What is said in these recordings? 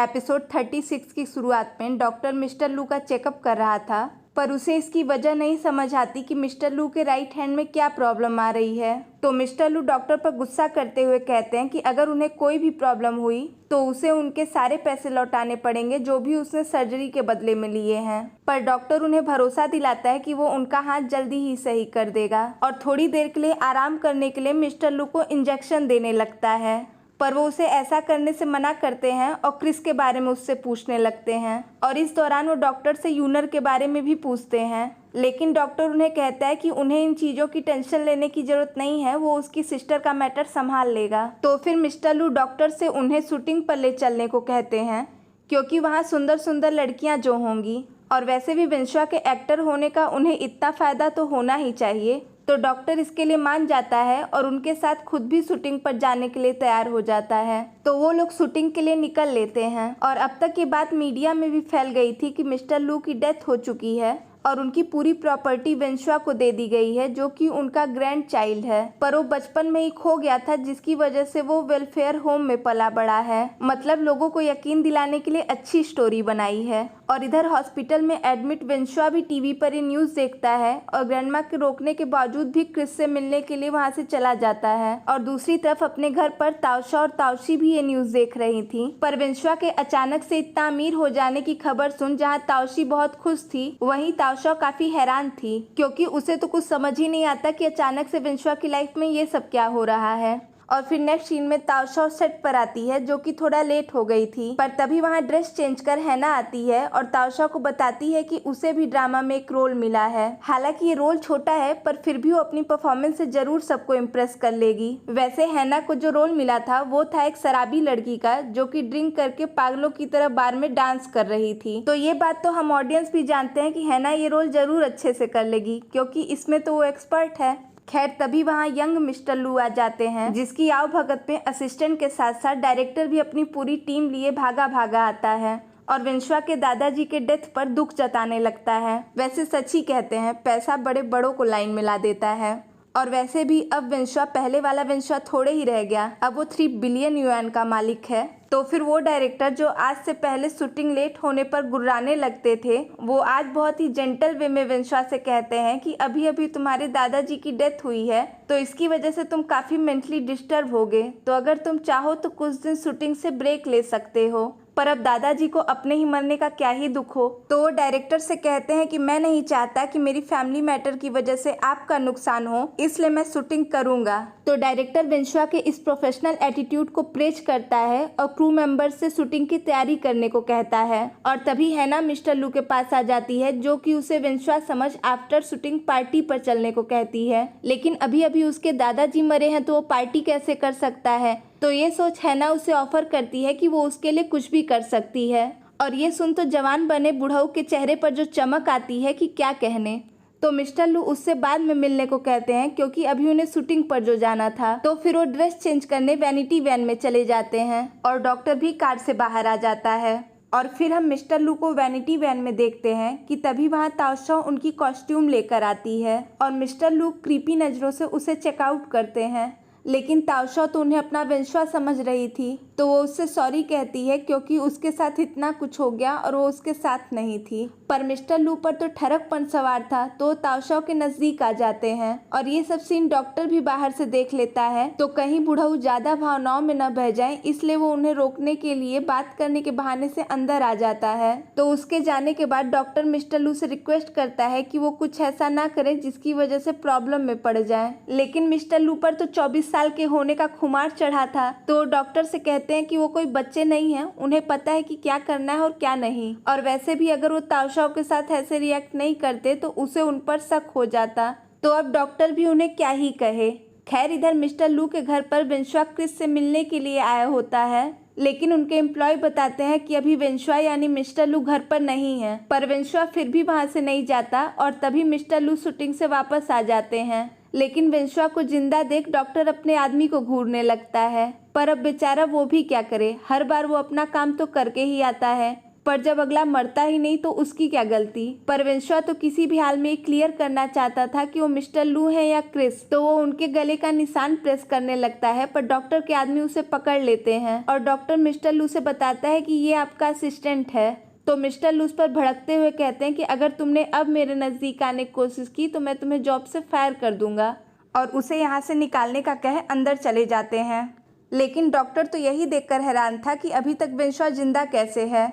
Episode 36 की शुरुआत में डॉक्टर मिस्टर लू का चेकअप कर रहा था, पर उसे इसकी वजह नहीं समझ आती कि मिस्टर लू के राइट हैंड में क्या प्रॉब्लम आ रही है। तो मिस्टर लू डॉक्टर पर गुस्सा करते हुए कहते हैं कि अगर उन्हें कोई भी प्रॉब्लम हुई तो उसे उनके सारे पैसे लौटाने पड़ेंगे जो भी उसने सर्जरी के बदले में लिए हैं। पर डॉक्टर उन्हें भरोसा दिलाता है कि वो उनका हाथ जल्दी ही सही कर देगा और थोड़ी देर के लिए आराम करने के लिए मिस्टर लू को इंजेक्शन देने लगता है। पर वो उसे ऐसा करने से मना करते हैं और क्रिस के बारे में उससे पूछने लगते हैं और इस दौरान वो डॉक्टर से यूनर के बारे में भी पूछते हैं, लेकिन डॉक्टर उन्हें कहता है कि उन्हें इन चीज़ों की टेंशन लेने की ज़रूरत नहीं है, वो उसकी सिस्टर का मैटर संभाल लेगा। तो फिर मिस्टर लू डॉक्टर से उन्हें शूटिंग पर ले चलने को कहते हैं क्योंकि वहाँ सुंदर सुंदर लड़कियाँ जो होंगी, और वैसे भी विंशा के एक्टर होने का उन्हें इतना फ़ायदा तो होना ही चाहिए। तो डॉक्टर इसके लिए मान जाता है और उनके साथ खुद भी शूटिंग पर जाने के लिए तैयार हो जाता है। तो वो लोग शूटिंग के लिए निकल लेते हैं और अब तक ये बात मीडिया में भी फैल गई थी कि मिस्टर लू की डेथ हो चुकी है और उनकी पूरी प्रॉपर्टी विंशा को दे दी गई है जो कि उनका ग्रैंड चाइल्ड है, पर वो बचपन में ही खो गया था जिसकी वजह से वो वेलफेयर होम में पला बड़ा है। मतलब लोगों को यकीन दिलाने के लिए अच्छी स्टोरी बनाई है। और इधर हॉस्पिटल में एडमिट विंशा भी टीवी पर ही न्यूज़ देखता है और ग्रैंडमा के रोकने के बावजूद भी क्रिस से मिलने के लिए वहाँ से चला जाता है। और दूसरी तरफ अपने घर पर ताउशा और ताउशी भी ये न्यूज़ देख रही थी, पर विंशा के अचानक से इतना अमीर हो जाने की खबर सुन जहाँ ताउशी बहुत खुश थी, वहीं ताउशा काफी हैरान थी क्योंकि उसे तो कुछ समझ ही नहीं आता कि अचानक से विंशा की लाइफ में ये सब क्या हो रहा है। और फिर नेक्स्ट सीन में ताउशा सेट पर आती है जो कि थोड़ा लेट हो गई थी, पर तभी वहाँ ड्रेस चेंज कर हैना आती है और ताउशा को बताती है कि उसे भी ड्रामा में एक रोल मिला है। हालांकि ये रोल छोटा है पर फिर भी वो अपनी परफॉर्मेंस से जरूर सबको इम्प्रेस कर लेगी। वैसे हैना को जो रोल मिला था वो था एक शराबी लड़की का जो कि ड्रिंक करके पागलों की तरह बार में डांस कर रही थी। तो ये बात तो हम ऑडियंस भी जानते हैं कि हैना ये रोल जरूर अच्छे से कर लेगी क्योंकि इसमें तो वो एक्सपर्ट है। खैर तभी वहाँ यंग मिस्टर लू आ जाते हैं जिसकी आव भगत में असिस्टेंट के साथ साथ डायरेक्टर भी अपनी पूरी टीम लिए भागा भागा आता है और विंशा के दादाजी के डेथ पर दुख जताने लगता है। वैसे सच ही कहते हैं, पैसा बड़े बड़ों को लाइन में ला देता है। और वैसे भी अब विंशा पहले वाला विंशा थोड़े ही रह गया, अब वो 3 बिलियन युआन का मालिक है। तो फिर वो डायरेक्टर जो आज से पहले शूटिंग लेट होने पर गुर्राने लगते थे, वो आज बहुत ही जेंटल वे में विंशा से कहते हैं कि अभी अभी तुम्हारे दादाजी की डेथ हुई है तो इसकी वजह से तुम काफ़ी मेंटली डिस्टर्ब होगे, तो अगर तुम चाहो तो कुछ दिन शूटिंग से ब्रेक ले सकते हो। पर अब दादाजी को अपने ही मरने का क्या ही दुख हो। तो वो डायरेक्टर से कहते हैं कि मैं नहीं चाहता कि मेरी फैमिली मैटर की वजह से आपका नुकसान हो, इसलिए मैं शूटिंग करूंगा। तो डायरेक्टर विंशा के इस प्रोफेशनल एटीट्यूड को प्रेज करता है और क्रू मेंबर से शूटिंग की तैयारी करने को कहता है। और तभी हैना मिस्टर लू के पास आ जाती है जो कि उसे विंशा समझ आफ्टर शूटिंग पार्टी पर चलने को कहती है, लेकिन अभी अभी उसके दादाजी मरे हैं तो वो पार्टी कैसे कर सकता है। तो ये सोच हैना उसे ऑफर करती है कि वो उसके लिए कुछ भी कर सकती है। और ये सुन तो जवान बने बुढ़ऊ के चेहरे पर जो चमक आती है कि क्या कहने। तो मिस्टर लू उससे बाद में मिलने को कहते हैं क्योंकि अभी उन्हें शूटिंग पर जो जाना था। तो फिर वो ड्रेस चेंज करने वैनिटी वैन में चले जाते हैं और डॉक्टर भी कार से बाहर आ जाता है। और फिर हम मिस्टर लू को वैनिटी वैन में देखते हैं कि तभी वहाँ ताउशा उनकी कॉस्ट्यूम लेकर आती है और मिस्टर लू क्रीपी नज़रों से उसे चेकआउट करते हैं, लेकिन ताउशा तो उन्हें अपना विंशा समझ रही थी, तो वो उससे सॉरी कहती है क्योंकि उसके साथ इतना कुछ हो गया और वो उसके साथ नहीं थी। पर मिस्टर लू पर तो ठरकपन सवार था तो ताउशा के नज़दीक आ जाते हैं और ये सब सीन डॉक्टर भी बाहर से देख लेता है, तो कहीं बुढ़ऊ ज़्यादा भावनाओं में न बह जाए इसलिए वो उन्हें रोकने के लिए बात करने के बहाने से अंदर आ जाता है। तो उसके जाने के बाद डॉक्टर मिस्टर लू से रिक्वेस्ट करता है कि वो कुछ ऐसा ना करे जिसकी वजह से प्रॉब्लम में पड़ जाए, लेकिन मिस्टर लू पर तो 24 साल के होने का खुमार चढ़ा था। तो डॉक्टर से कहते हैं कि वो कोई बच्चे नहीं हैं, उन्हें पता है कि क्या करना है और क्या नहीं। और वैसे भी अगर वो ताउशा के साथ ऐसे रिएक्ट नहीं करते तो उसे उन पर शक हो जाता, तो अब डॉक्टर भी उन्हें क्या ही कहे। खैर इधर मिस्टर लू के घर पर विंशा क्रिस से मिलने के लिए आया होता है, लेकिन उनके एम्प्लॉय बताते हैं कि अभी विंशा यानी मिस्टर लू घर पर नहीं है, पर विंशा फिर भी वहां से नहीं जाता और तभी मिस्टर लू शूटिंग से वापस आ जाते हैं। लेकिन विंशा को जिंदा देख डॉक्टर अपने आदमी को घूरने लगता है, पर अब बेचारा वो भी क्या करे, हर बार वो अपना काम तो करके ही आता है। पर जब अगला मरता ही नहीं तो उसकी क्या गलती। पर वेंशुआ तो किसी भी हाल में ये क्लियर करना चाहता था कि वो मिस्टर लू है या क्रिस, तो वो उनके गले का निशान प्रेस करने लगता है, पर डॉक्टर के आदमी उसे पकड़ लेते हैं और डॉक्टर मिस्टर लू से बताता है कि ये आपका असिस्टेंट है। तो मिस्टर लू उस पर भड़कते हुए कहते हैं कि अगर तुमने अब मेरे नज़दीक आने की कोशिश की तो मैं तुम्हें जॉब से फायर कर दूंगा, और उसे यहाँ से निकालने का कह अंदर चले जाते हैं। लेकिन डॉक्टर तो यही देखकर हैरान था कि अभी तक वेंशुआ जिंदा कैसे है,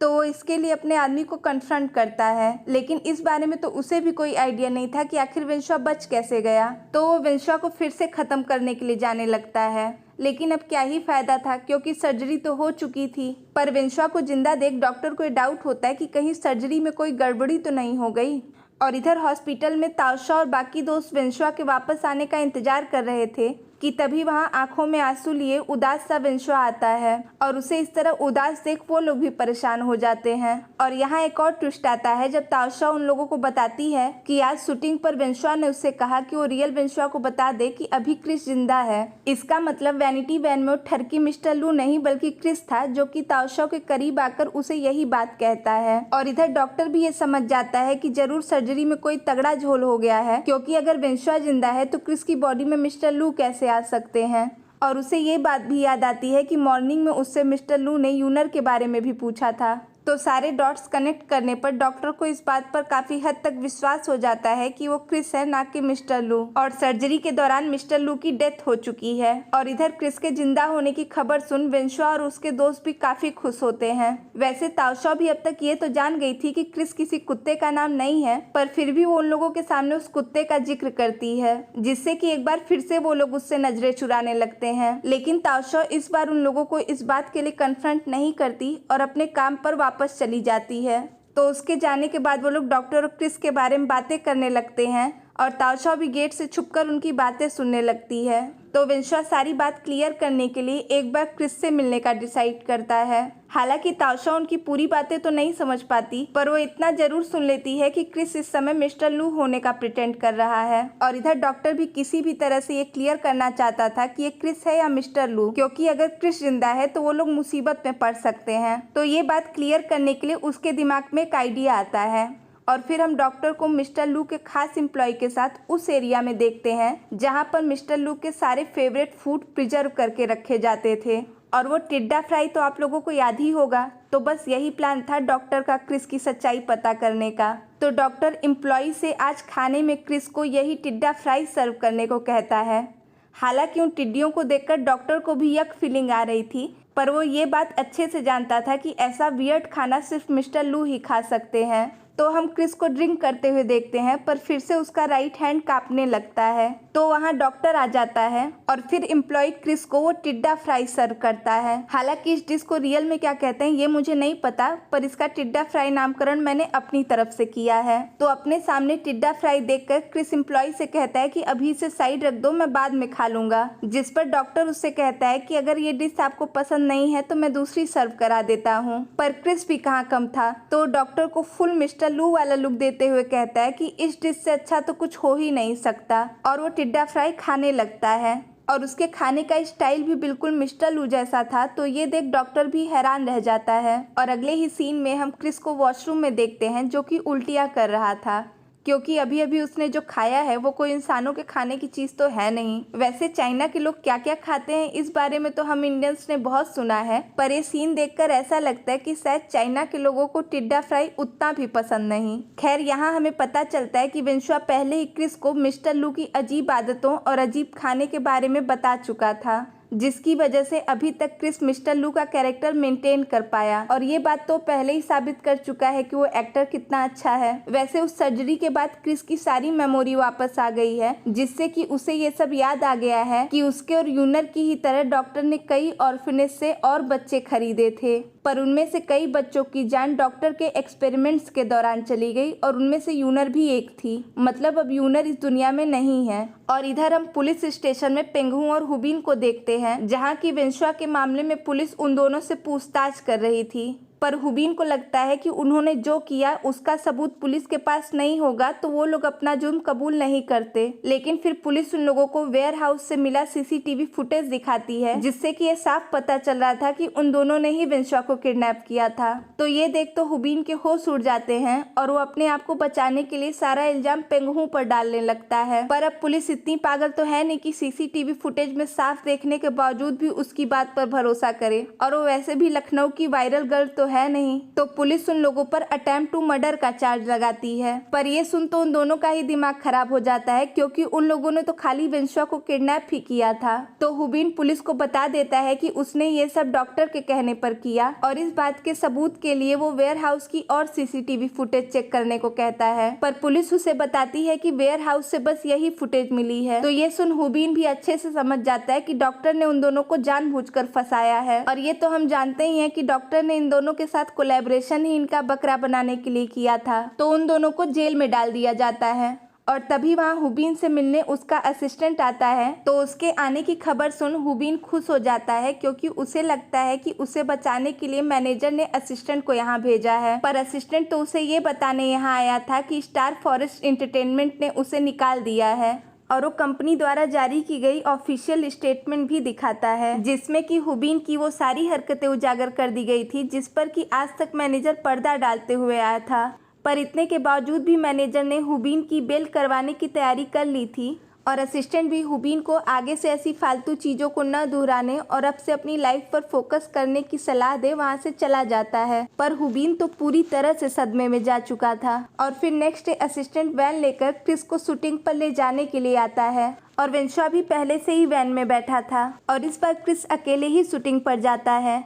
तो वो इसके लिए अपने आदमी को कन्फ्रंट करता है, लेकिन इस बारे में तो उसे भी कोई आइडिया नहीं था कि आखिर वेंशुआ बच कैसे गया। तो वो वेंशुआ को फिर से ख़त्म करने के लिए जाने लगता है, लेकिन अब क्या ही फायदा था क्योंकि सर्जरी तो हो चुकी थी। पर वेंशुआ को जिंदा देख डॉक्टर को डाउट होता है कि कहीं सर्जरी में कोई गड़बड़ी तो नहीं हो गई। और इधर हॉस्पिटल में ताउशा और बाकी दोस्त वेंशुआ के वापस आने का इंतजार कर रहे थे कि तभी वहां आंखों में आंसू लिए उदास सा वेंशुआ आता है और उसे इस तरह उदास देख वो लोग भी परेशान हो जाते हैं। और यहाँ एक और ट्विस्ट आता है जब ताउशा उन लोगों को बताती है कि आज शूटिंग पर वेंशुआ ने उससे कहा कि वो रियल वेंशुआ को बता दे कि अभी क्रिस जिंदा है। इसका मतलब वैनिटी वैन में वो ठरकी मिस्टर लू नहीं बल्कि क्रिस था, जो कि ताउशा के करीब आकर उसे यही बात कहता है। और इधर डॉक्टर भी ये समझ जाता है कि जरूर सर्जरी में कोई तगड़ा झोल हो गया है, क्योंकि अगर वेंशुआ जिंदा है तो क्रिस की बॉडी में मिस्टर लू कैसे आ सकते हैं। और उसे ये बात भी याद आती है कि मॉर्निंग में उससे मिस्टर लू ने यूनर के बारे में भी पूछा था। तो सारे डॉट्स कनेक्ट करने पर डॉक्टर को इस बात पर काफी हद तक विश्वास हो जाता है कि वो क्रिस है, ना कि मिस्टर लू। और सर्जरी के दौरान मिस्टर लू की डेथ हो चुकी है। और इधर क्रिस के जिंदा होने की खबर सुन वेंशुआ और उसके दोस्त भी काफी खुश होते हैं। वैसे ताउशा भी अब तक ये तो जान गई थी कि क्रिस किसी कुत्ते का नाम नहीं है, पर फिर भी वो उन लोगों के सामने उस कुत्ते का जिक्र करती है, जिससे कि एक बार फिर से वो लोग उससे नजरें चुराने लगते हैं। लेकिन ताउशा इस बार उन लोगों को इस बात के लिए कन्फ्रंट नहीं करती और अपने काम पर वापस चली जाती है। तो उसके जाने के बाद वो लोग डॉक्टर और क्रिस के बारे में बातें करने लगते हैं और ताउशा भी गेट से छुपकर उनकी बातें सुनने लगती है। तो वेंशुआ सारी बात क्लियर करने के लिए एक बार क्रिस से मिलने का डिसाइड करता है। हालांकि ताउशा उनकी पूरी बातें तो नहीं समझ पाती, पर वो इतना जरूर सुन लेती है कि क्रिस इस समय मिस्टर लू होने का प्रिटेंड कर रहा है। और इधर डॉक्टर भी किसी भी तरह से ये क्लियर करना चाहता था कि ये क्रिस है या मिस्टर लू, क्योंकि अगर क्रिस जिंदा है तो वो लोग मुसीबत में पड़ सकते हैं। तो ये बात क्लियर करने के लिए उसके दिमाग में एक आइडिया आता है। और फिर हम डॉक्टर को मिस्टर लू के खास एम्प्लॉय के साथ उस एरिया में देखते हैं जहां पर मिस्टर लू के सारे फेवरेट फूड प्रिजर्व करके रखे जाते थे। और वो टिड्डा फ्राई तो आप लोगों को याद ही होगा। तो बस यही प्लान था डॉक्टर का क्रिस की सच्चाई पता करने का। तो डॉक्टर एम्प्लॉय से आज खाने में क्रिस को यही टिड्डा फ्राई सर्व करने को कहता है। हालांकि उन टिड्डियों को देखकर डॉक्टर को भी यक फीलिंग आ रही थी, पर वो ये बात अच्छे से जानता था कि ऐसा वियर्ड खाना सिर्फ मिस्टर लू ही खा सकते हैं। तो हम क्रिस को ड्रिंक करते हुए देखते हैं, पर फिर से उसका राइट हैंड कांपने लगता है। तो वहाँ डॉक्टर आ जाता है और फिर एम्प्लॉय क्रिस को वो टिड्डा फ्राई सर्व करता है। हालांकि इस डिश को रियल में क्या कहते हैं ये मुझे नहीं पता, पर इसका टिड्डा फ्राई नामकरण मैंने अपनी तरफ से किया है। तो अपने सामने टिड्डा फ्राई देखकर क्रिस एम्प्लॉय से कहता है कि अभी इसे साइड रख दो, मैं बाद में खा लूंगा। जिस पर डॉक्टर उससे कहता है कि अगर ये डिश आपको पसंद नहीं है तो मैं दूसरी सर्व करा देता हूँ। पर क्रिस भी कहाँ कम था, तो डॉक्टर को फुल मिस्टर लू वाला लुक देते हुए कहता है कि इस डिश से अच्छा तो कुछ हो ही नहीं सकता। और वो टिड्डा फ्राई खाने लगता है और उसके खाने का स्टाइल भी बिल्कुल मिस्टर लू जैसा था। तो ये देख डॉक्टर भी हैरान रह जाता है। और अगले ही सीन में हम क्रिस को वॉशरूम में देखते हैं, जो कि उल्टियाँ कर रहा था, क्योंकि अभी अभी उसने जो खाया है वो कोई इंसानों के खाने की चीज़ तो है नहीं। वैसे चाइना के लोग क्या क्या खाते हैं इस बारे में तो हम इंडियंस ने बहुत सुना है, पर ये सीन देखकर ऐसा लगता है कि शायद चाइना के लोगों को टिड्डा फ्राई उतना भी पसंद नहीं। खैर यहाँ हमें पता चलता है कि वेंशुआ पहले ही क्रिस को मिस्टर लू की अजीब आदतों और अजीब खाने के बारे में बता चुका था, जिसकी वजह से अभी तक क्रिस मिस्टर लू का कैरेक्टर मेंटेन कर पाया। और ये बात तो पहले ही साबित कर चुका है कि वो एक्टर कितना अच्छा है। वैसे उस सर्जरी के बाद क्रिस की सारी मेमोरी वापस आ गई है, जिससे कि उसे ये सब याद आ गया है कि उसके और यूनर की ही तरह डॉक्टर ने कई ऑर्फनेज से और बच्चे खरीदे थे, पर उनमें से कई बच्चों की जान डॉक्टर के एक्सपेरिमेंट्स के दौरान चली गई और उनमें से यूनर भी एक थी। मतलब अब यूनर इस दुनिया में नहीं है। और इधर हम पुलिस स्टेशन में पेंगहू और हुबिन को देखते हैं, जहां की वेंशुआ के मामले में पुलिस उन दोनों से पूछताछ कर रही थी। पर हुबीन को लगता है कि उन्होंने जो किया उसका सबूत पुलिस के पास नहीं होगा तो वो लोग अपना जुर्म कबूल नहीं करते। लेकिन फिर पुलिस उन लोगों को वेयर हाउस से मिला सीसीटीवी फुटेज दिखाती है, जिससे कि ये साफ पता चल रहा था कि उन दोनों ने ही वेंशुआ को किडनैप किया था। तो ये देख तो हुबीन के होश उड़ जाते हैं और वो अपने आप को बचाने के लिए सारा इल्जाम पेंगहू पर डालने लगता है। पर अब पुलिस इतनी पागल तो है नहीं कि सीसीटीवी फुटेज में साफ देखने के बावजूद भी उसकी बात पर भरोसा करे, और वो वैसे भी लखनऊ की वायरल गर्ल तो है नहीं। तो पुलिस उन लोगों पर अटेम्प्ट टू मर्डर का चार्ज लगाती है। पर ये सुन तो उन दोनों का ही दिमाग खराब हो जाता है, क्योंकि उन लोगों ने तो खाली वेंशुआ को किडनैप ही किया था। तो हुबीन पुलिस को बता देता है कि उसने ये सब डॉक्टर के कहने पर किया, और इस बात के सबूत के लिए वो वेयर हाउस की और सीसीटीवी फुटेज चेक करने को कहता है। पर पुलिस उसे बताती है कि वेयर हाउस से बस यही फुटेज मिली है। तो ये सुन हुबीन भी अच्छे से समझ जाता है कि डॉक्टर ने उन दोनों को जानबूझकर फंसाया है, और ये तो हम जानते ही हैं कि डॉक्टर ने इन दोनों के साथ कोलैबोरेशन ही इनका बकरा बनाने के लिए किया था। तो उन दोनों को जेल में डाल दिया जाता है, और तभी वहाँ हुबीन से मिलने उसका असिस्टेंट आता है। तो उसके आने की खबर सुन हुबीन खुश हो जाता है, क्योंकि उसे लगता है कि उसे बचाने के लिए मैनेजर ने असिस्टेंट को यहाँ भेजा है। पर असिस्टेंट तो उसे ये बताने यहाँ आया था कि स्टार फॉरेस्ट एंटरटेनमेंट ने उसे निकाल दिया है, और वो कंपनी द्वारा जारी की गई ऑफिशियल स्टेटमेंट भी दिखाता है, जिसमें कि हुबीन की वो सारी हरकतें उजागर कर दी गई थी जिस पर कि आज तक मैनेजर पर्दा डालते हुए आया था। पर इतने के बावजूद भी मैनेजर ने हुबीन की बेल करवाने की तैयारी कर ली थी, और असिस्टेंट भी हुबीन को आगे से ऐसी फालतू चीज़ों को न दोहराने और अब से अपनी लाइफ पर फोकस करने की सलाह दे वहाँ से चला जाता है। पर हुबीन तो पूरी तरह से सदमे में जा चुका था। और फिर नेक्स्ट डे असिस्टेंट वैन लेकर क्रिस को शूटिंग पर ले जाने के लिए आता है, और वेंशुआ भी पहले से ही वैन में बैठा था, और इस बार क्रिस अकेले ही शूटिंग पर जाता है।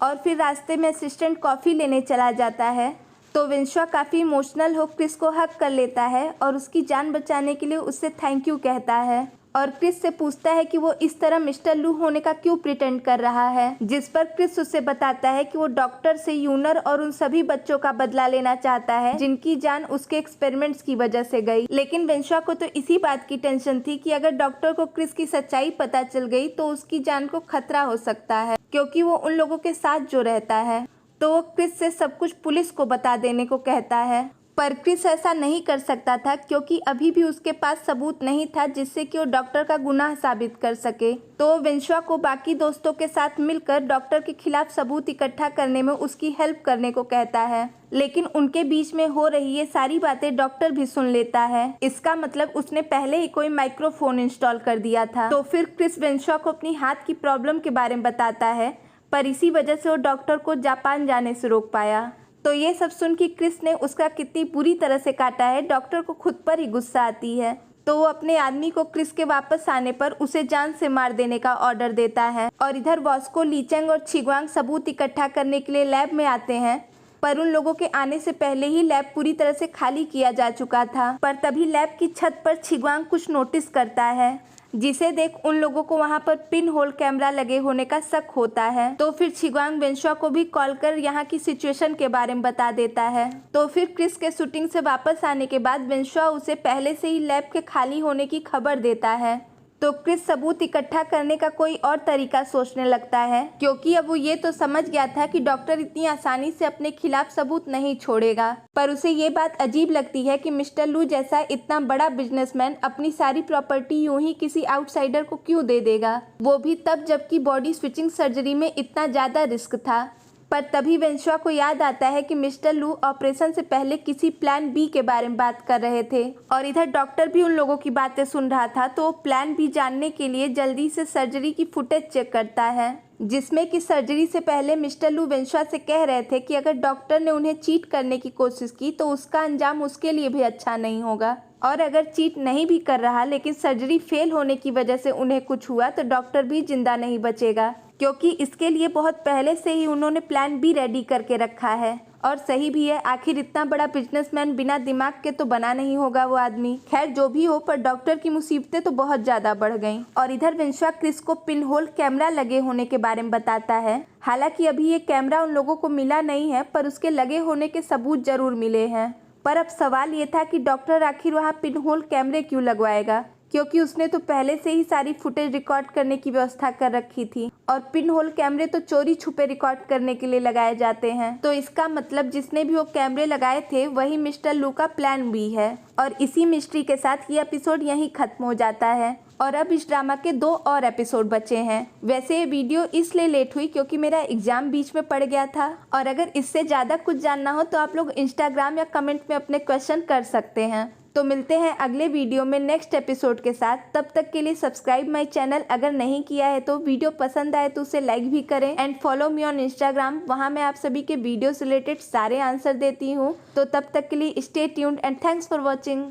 और फिर रास्ते में असिस्टेंट कॉफ़ी लेने चला जाता है, तो वेंशुआ काफ़ी इमोशनल हो क्रिस को हक कर लेता है और उसकी जान बचाने के लिए उससे थैंक यू कहता है, और क्रिस से पूछता है कि वो इस तरह मिस्टर लू होने का क्यों प्रिटेंड कर रहा है। जिस पर क्रिस उससे बताता है कि वो डॉक्टर से यूनर और उन सभी बच्चों का बदला लेना चाहता है जिनकी जान उसके एक्सपेरिमेंट्स की वजह से गई। लेकिन वेंशुआ को तो इसी बात की टेंशन थी कि अगर डॉक्टर को क्रिस की सच्चाई पता चल गई तो उसकी जान को खतरा हो सकता है, क्योंकि वो उन लोगों के साथ जो रहता है। तो वो क्रिस से सब कुछ पुलिस को बता देने को कहता है, पर क्रिस ऐसा नहीं कर सकता था, क्योंकि अभी भी उसके पास सबूत नहीं था जिससे कि वो डॉक्टर का गुनाह साबित कर सके। तो वेंशुआ को बाकी दोस्तों के साथ मिलकर डॉक्टर के खिलाफ सबूत इकट्ठा करने में उसकी हेल्प करने को कहता है। लेकिन उनके बीच में हो रही ये सारी बातें डॉक्टर भी सुन लेता है। इसका मतलब उसने पहले ही कोई माइक्रोफोन इंस्टॉल कर दिया था। तो फिर क्रिस वेंशुआ को अपनी हाथ की प्रॉब्लम के बारे में बताता है, पर इसी वजह से वो डॉक्टर को जापान जाने से रोक पाया। तो ये सब सुन कि क्रिस ने उसका कितनी बुरी तरह से काटा है, डॉक्टर को खुद पर ही गुस्सा आती है। तो वो अपने आदमी को क्रिस के वापस आने पर उसे जान से मार देने का ऑर्डर देता है। और इधर वॉस्को, लीचेंग और छिग्वांग सबूत इकट्ठा करने के लिए लैब में आते हैं, पर उन लोगों के आने से पहले ही लैब पूरी तरह से खाली किया जा चुका था। पर तभी लैब की छत पर छिग्वांग कुछ नोटिस करता है, जिसे देख उन लोगों को वहां पर पिन होल कैमरा लगे होने का शक होता है। तो फिर छिग्वांग वेंशुआ को भी कॉल कर यहाँ की सिचुएशन के बारे में बता देता है। तो फिर क्रिस के शूटिंग से वापस आने के बाद वेंशुआ उसे पहले से ही लैब के खाली होने की खबर देता है। तो क्रिस सबूत इकट्ठा करने का कोई और तरीका सोचने लगता है, क्योंकि अब वो ये तो समझ गया था कि डॉक्टर इतनी आसानी से अपने खिलाफ सबूत नहीं छोड़ेगा। पर उसे ये बात अजीब लगती है कि मिस्टर लू जैसा इतना बड़ा बिजनेसमैन अपनी सारी प्रॉपर्टी यूं ही किसी आउटसाइडर को क्यों दे देगा, वो भी तब जबकि बॉडी स्विचिंग सर्जरी में इतना ज़्यादा रिस्क था। पर तभी वेंशुआ को याद आता है कि मिस्टर लू ऑपरेशन से पहले किसी प्लान बी के बारे में बात कर रहे थे, और इधर डॉक्टर भी उन लोगों की बातें सुन रहा था। तो वो प्लान बी जानने के लिए जल्दी से सर्जरी की फुटेज चेक करता है, जिसमें कि सर्जरी से पहले मिस्टर लू वेंशुआ से कह रहे थे कि अगर डॉक्टर ने उन्हें चीट करने की कोशिश की तो उसका अंजाम उसके लिए भी अच्छा नहीं होगा, और अगर चीट नहीं भी कर रहा लेकिन सर्जरी फेल होने की वजह से उन्हें कुछ हुआ तो डॉक्टर भी जिंदा नहीं बचेगा, क्योंकि इसके लिए बहुत पहले से ही उन्होंने प्लान बी रेडी करके रखा है। और सही भी है, आखिर इतना बड़ा बिजनेसमैन बिना दिमाग के तो बना नहीं होगा वो आदमी। खैर जो भी हो, पर डॉक्टर की मुसीबतें तो बहुत ज़्यादा बढ़ गईं। और इधर वेंशुआ क्रिस को पिन होल कैमरा लगे होने के बारे में बताता है। हालांकि अभी ये कैमरा उन लोगों को मिला नहीं है, पर उसके लगे होने के सबूत जरूर मिले हैं। पर अब सवाल ये था कि डॉक्टर आखिर वहाँ पिन होल कैमरे क्यों लगवाएगा, क्योंकि उसने तो पहले से ही सारी फुटेज रिकॉर्ड करने की व्यवस्था कर रखी थी और पिन होल कैमरे तो चोरी छुपे रिकॉर्ड करने के लिए लगाए जाते हैं। तो इसका मतलब जिसने भी वो कैमरे लगाए थे वही मिस्टर लू का प्लान बी है। और इसी मिस्ट्री के साथ ये एपिसोड यहीं खत्म हो जाता है और अब इस ड्रामा के 2 और एपिसोड बचे हैं। वैसे ये वीडियो इसलिए लेट हुई क्योंकि मेरा एग्जाम बीच में पड़ गया था और अगर इससे ज़्यादा कुछ जानना हो तो आप लोग इंस्टाग्राम या कमेंट में अपने क्वेश्चन कर सकते हैं। तो मिलते हैं अगले वीडियो में नेक्स्ट एपिसोड के साथ। तब तक के लिए सब्सक्राइब माय चैनल अगर नहीं किया है तो, वीडियो पसंद आए तो उसे लाइक भी करें and follow me on Instagram. वहां मैं आप सभी के वीडियो से रिलेटेड सारे आंसर देती हूं। तो तब तक के लिए stay tuned and thanks for watching.